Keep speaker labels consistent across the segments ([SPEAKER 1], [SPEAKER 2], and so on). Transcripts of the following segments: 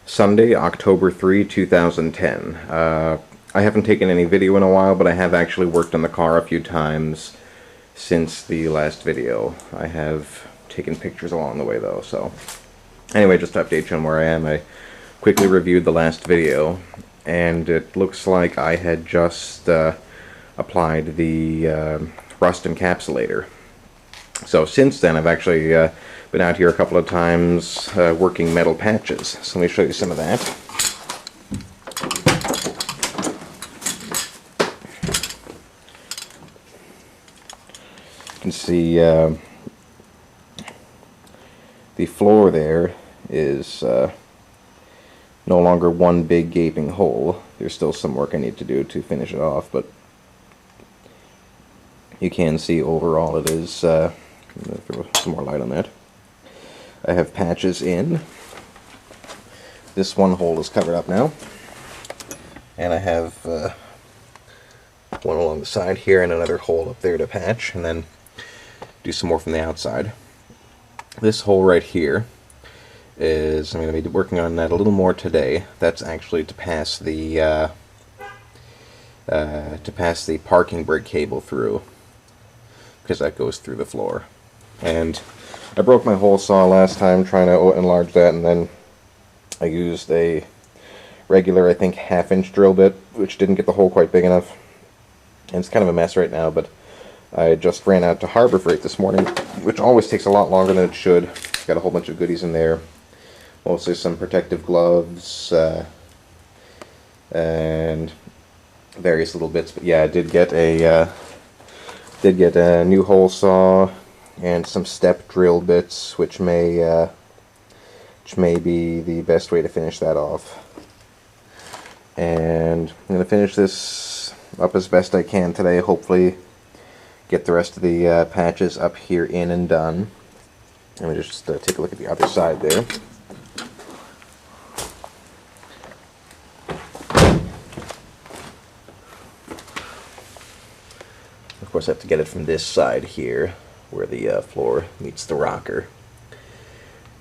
[SPEAKER 1] Sunday, October 3, 2010. I haven't taken any video in a while, but I have actually worked on the car a few times since the last video. I have taken pictures along the way though, so anyway, just to update you on where I am, I quickly reviewed the last video, and it looks like I had just applied the rust encapsulator. So since then, I've actually been out here a couple of times working metal patches. So let me show you some of that. You can see the floor there is no longer one big gaping hole. There's still some work I need to do to finish it off, but you can see overall it is, I'm going to throw some more light on that. I have patches in. This one hole is covered up now. And I have one along the side here and another hole up there to patch, and then do some more from the outside. This hole right here is, I'm going to be working on that a little more today. That's actually to pass the parking brake cable through, because that goes through the floor. And I broke my hole saw last time trying to enlarge that, and then I used a regular, I think, 1/2-inch drill bit, which didn't get the hole quite big enough. And it's kind of a mess right now, but I just ran out to Harbor Freight this morning, which always takes a lot longer than it should. Got a whole bunch of goodies in there. Mostly some protective gloves, and various little bits. But yeah, I did get a new hole saw and some step drill bits, which may be the best way to finish that off. And I'm going to finish this up as best I can today. Hopefully get the rest of the patches up here in and done. Let me just take a look at the other side there. Of course, I have to get it from this side here, where the floor meets the rocker.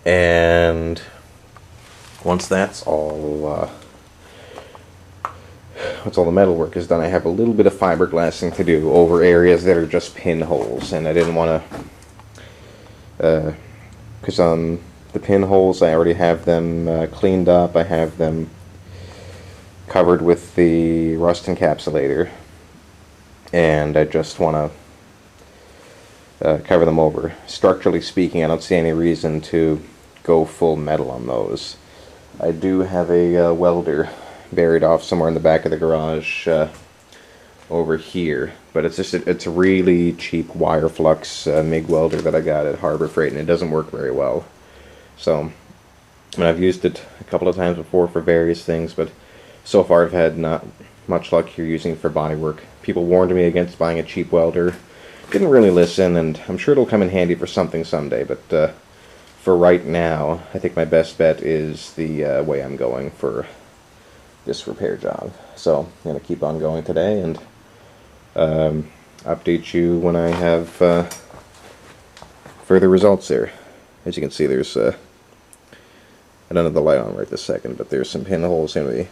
[SPEAKER 1] And once that's all, the metal work is done, I have a little bit of fiberglassing to do over areas that are just pinholes, and I didn't want to, because on the pinholes I already have them cleaned up. I have them covered with the rust encapsulator, and I just want to cover them over. Structurally speaking, I don't see any reason to go full metal on those. I do have a welder buried off somewhere in the back of the garage over here, but it's a really cheap wire flux MIG welder that I got at Harbor Freight, and it doesn't work very well. So, and I've used it a couple of times before for various things, but so far I've had not much luck here using it for body work. People warned me against buying a cheap welder. Didn't really listen, and I'm sure it'll come in handy for something someday, but for right now, I think my best bet is the way I'm going for this repair job. So I'm going to keep on going today and update you when I have further results there. As you can see, there's I don't have the light on right this second, but there's some pinholes in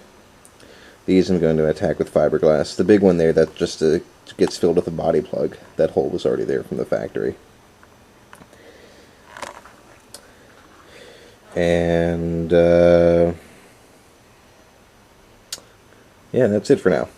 [SPEAKER 1] these. I'm going to attack with fiberglass. The big one there that just gets filled with a body plug, that hole was already there from the factory. And yeah, that's it for now.